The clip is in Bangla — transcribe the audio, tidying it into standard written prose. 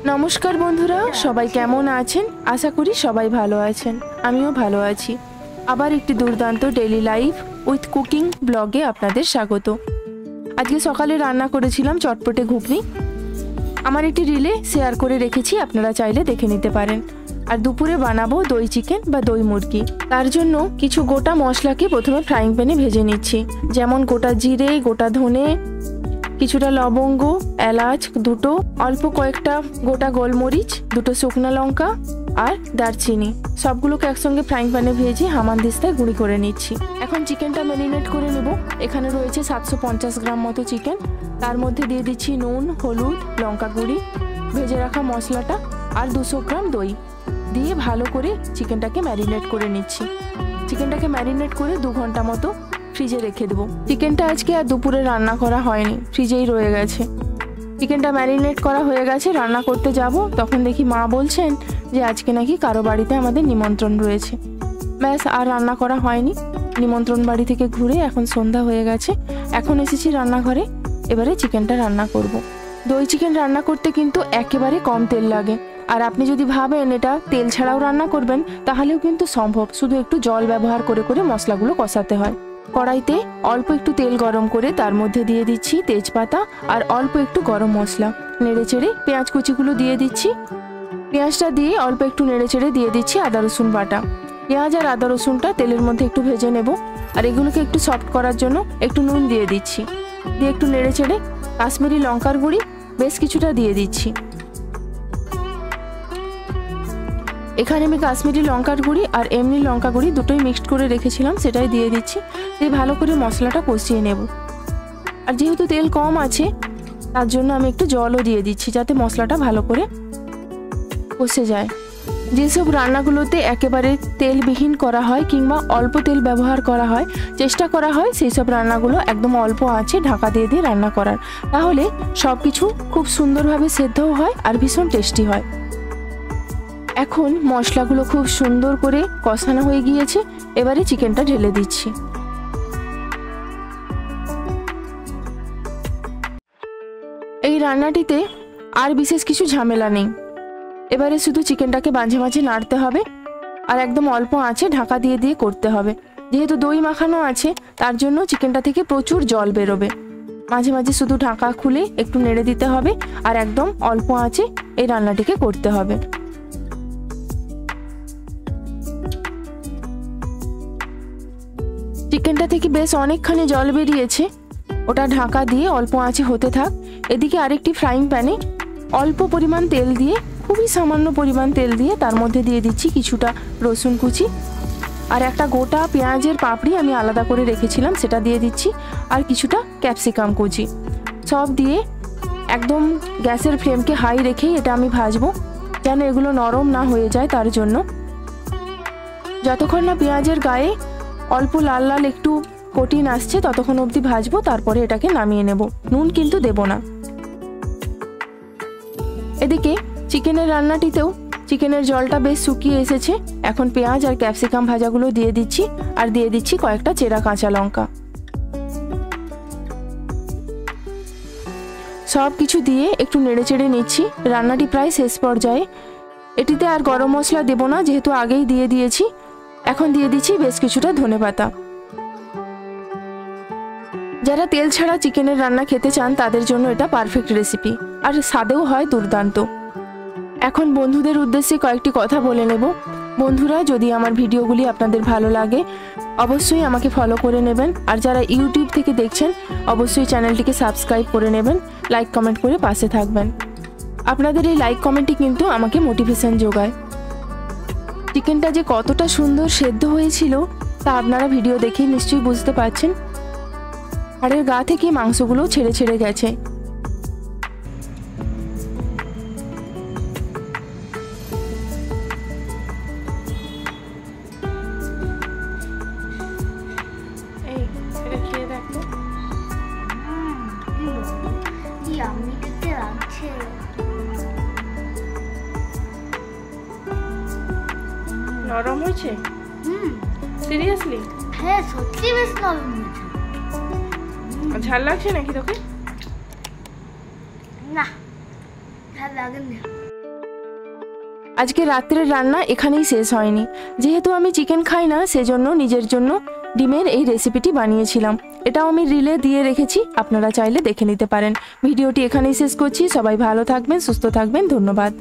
নমস্কার বন্ধুরা, সবাই কেমন আছেন? আশা করি সবাই ভালো আছেন। আমিও ভালো আছি। আবার একটি দুর্দান্ত ডেইলি লাইফ উইথ কুকিং ব্লগে আপনাদের স্বাগত। আজকে সকালে রান্না করেছিলাম চটপটে ঘুগনি। আমার একটি রিলে শেয়ার করে রেখেছি, আপনারা চাইলে দেখে নিতে পারেন। আর দুপুরে বানাবো দই চিকেন বা দই মুরগি। তার জন্য কিছু গোটা মশলাকে প্রথমে ফ্রাইং প্যানে ভেজে নিচ্ছি, যেমন গোটা জিরে, গোটা ধনে, কিছুটা লবঙ্গ, এলাচ দুটো, অল্প কয়েকটা গোটা গোলমরিচ, দুটো শুকনো লঙ্কা আর দারচিনি, সবগুলোকে একসঙ্গে ফ্রাইং প্যানে ভেজে হামানদিস্তায় গুঁড়ি করে নিচ্ছি। এখন চিকেনটা ম্যারিনেট করে নেব। এখানে রয়েছে 750 গ্রাম মতো চিকেন। তার মধ্যে দিয়ে দিচ্ছি নুন, হলুদ, লঙ্কা গুঁড়ি, ভেজে রাখা মশলাটা আর 200 গ্রাম দই দিয়ে ভালো করে চিকেনটাকে ম্যারিনেট করে নিচ্ছি। চিকেনটাকে ম্যারিনেট করে 2 ঘন্টা মতো ফ্রিজে রেখে দেবো। চিকেনটা আজকে আর দুপুরে রান্না করা হয়নি, ফ্রিজেই রয়ে গেছে। চিকেনটা ম্যারিনেট করা হয়ে গেছে, রান্না করতে যাব তখন দেখি মা বলছেন যে আজকে নাকি কারো বাড়িতে আমাদের নিমন্ত্রণ রয়েছে। ব্যাস, আর রান্না করা হয়নি। নিমন্ত্রণ বাড়ি থেকে ঘুরে এখন সন্ধ্যা হয়ে গেছে। এখন এসেছি রান্নাঘরে, এবারে চিকেনটা রান্না করব। দই চিকেন রান্না করতে কিন্তু একেবারে কম তেল লাগে। আর আপনি যদি ভাবেন এটা তেল ছাড়াও রান্না করবেন, তাহলেও কিন্তু সম্ভব। শুধু একটু জল ব্যবহার করে করে মশলাগুলো কষাতে হয়। কড়াইতে অল্প একটু তেল গরম করে তার মধ্যে দিয়ে দিচ্ছি তেজপাতা আর অল্প একটু গরম মশলা। নেড়েচেড়ে পেঁয়াজ কুচিগুলো দিয়ে দিচ্ছি। পেঁয়াজটা দিয়ে অল্প একটু নেড়েচেড়ে দিয়ে দিচ্ছি আদা রসুন বাটা। পেঁয়াজ আর আদা রসুনটা তেলের মধ্যে একটু ভেজে নেব। আর এগুলোকে একটু সফট করার জন্য একটু নুন দিয়ে দিচ্ছি। দিয়ে একটু নেড়েচেড়ে কাশ্মীরি লঙ্কার গুঁড়ি বেশ কিছুটা দিয়ে দিচ্ছি। এখানে আমি কাশ্মীরি লঙ্কার গুঁড়ি আর এমনি লঙ্কা গুঁড়ি দুটোই মিক্সড করে রেখেছিলাম, সেটাই দিয়ে দিচ্ছি। দিয়ে ভালো করে মশলাটা কষিয়ে নেব। আর যেহেতু তেল কম আছে তার জন্য আমি একটু জলও দিয়ে দিচ্ছি, যাতে মশলাটা ভালো করে কষে যায়। যেসব রান্নাগুলোতে একেবারে তেলবিহীন করা হয় কিংবা অল্প তেল ব্যবহার করা হয়, চেষ্টা করা হয় সেই সব রান্নাগুলো একদম অল্প আঁচে ঢাকা দিয়ে দিয়ে রান্না করার। তাহলে সব কিছু খুব সুন্দরভাবে সেদ্ধও হয় আর ভীষণ টেস্টি হয়। এখন মশলাগুলো খুব সুন্দর করে কষানো হয়ে গিয়েছে। এবারে চিকেনটা ঢেলে দিচ্ছি। এই রান্নাটিতে আর বিশেষ কিছু ঝামেলা নেই। এবারে শুধু চিকেনটাকে মাঝে মাঝে নাড়তে হবে আর একদম অল্প আঁচে ঢাকা দিয়ে দিয়ে করতে হবে। যেহেতু দই মাখানো আছে তার জন্য চিকেনটা থেকে প্রচুর জল বেরোবে। মাঝে মাঝে শুধু ঢাকা খুলে একটু নেড়ে দিতে হবে আর একদম অল্প আঁচে এই রান্নাটিকে করতে হবে। চিকেনটা থেকে বেশ অনেকখানি জল বেরিয়েছে, ওটা ঢাকা দিয়ে অল্প আঁচে হতে থাক। এদিকে আরেকটি ফ্রাইং প্যানে অল্প পরিমাণ তেল দিয়ে, খুবই সামান্য পরিমাণ তেল দিয়ে তার মধ্যে দিয়ে দিচ্ছি কিছুটা রসুন কুচি আর একটা গোটা পেঁয়াজের পাপড়ি আমি আলাদা করে রেখেছিলাম, সেটা দিয়ে দিচ্ছি। আর কিছুটা ক্যাপসিকাম কুচি সব দিয়ে একদম গ্যাসের ফ্লেমকে হাই রেখেই এটা আমি ভাজবো, যেন এগুলো নরম না হয়ে যায়। তার জন্য যতক্ষণ না পেঁয়াজের গায়ে অল্প লাল লাল একটু কোটিন আসছে ততক্ষণ অবধি ভাজবো, তারপরে এটাকে নামিয়ে নেব। নুন কিন্তু দেব না। এদিকে চিকেনের রান্নাটিতেও চিকেনের জলটা বেশ শুকিয়ে এসেছে। এখন পেঁয়াজ আর ক্যাপসিকাম ভাজাগুলো দিয়ে দিচ্ছি আর দিয়ে দিচ্ছি কয়েকটা চেরা কাঁচা লঙ্কা। সব কিছু দিয়ে একটু নেড়েচেড়ে নিচ্ছি। রান্নাটি প্রায় শেষ পর্যায়ে। এটিতে আর গরম মশলা দেব না, যেহেতু আগেই দিয়ে দিয়েছি। এখন দিয়ে দিচ্ছি বেশ কিছুটা ধনেপাতা। যারা তেল ছাড়া চিকেনের রান্না খেতে চান তাদের জন্য এটা পারফেক্ট রেসিপি, আর স্বাদেও হয় দুর্দান্ত। এখন বন্ধুদের উদ্দেশ্যে কয়েকটি কথা বলে নেব। বন্ধুরা, যদি আমার ভিডিওগুলি আপনাদের ভালো লাগে অবশ্যই আমাকে ফলো করে নেবেন। আর যারা ইউটিউব থেকে দেখছেন অবশ্যই চ্যানেলটিকে সাবস্ক্রাইব করে নেবেন, লাইক কমেন্ট করে পাশে থাকবেন। আপনাদের এই লাইক কমেন্টই কিন্তু আমাকে মোটিভেশন যোগায়। চিকেনটা যে কতটা সুন্দর সেদ্ধ হয়েছিল তা আপনারা ভিডিও দেখেই নিশ্চয়ই বুঝতে পারছেন। হাড়ের গা থেকে মাংসগুলো ছেড়ে ছেড়ে গেছে। নরম হয়েছে? সিরিয়াসলি? হ্যাঁ, সত্যি বেশ নরম হয়েছে। ঝাল লাগছে নাকি তোকে? না, ঝাল লাগে না। আজকে রাত্রের রান্না এখানেই শেষ হয়নি। যেহেতু আমি চিকেন খাই না, সেজন্য নিজের জন্য ডিমের এই রেসিপিটি বানিয়েছিলাম। এটাও আমি রিলে দিয়ে রেখেছি, আপনারা চাইলে দেখে নিতে পারেন। ভিডিওটি এখানেই শেষ করছি। সবাই ভালো থাকবেন, সুস্থ থাকবেন, ধন্যবাদ।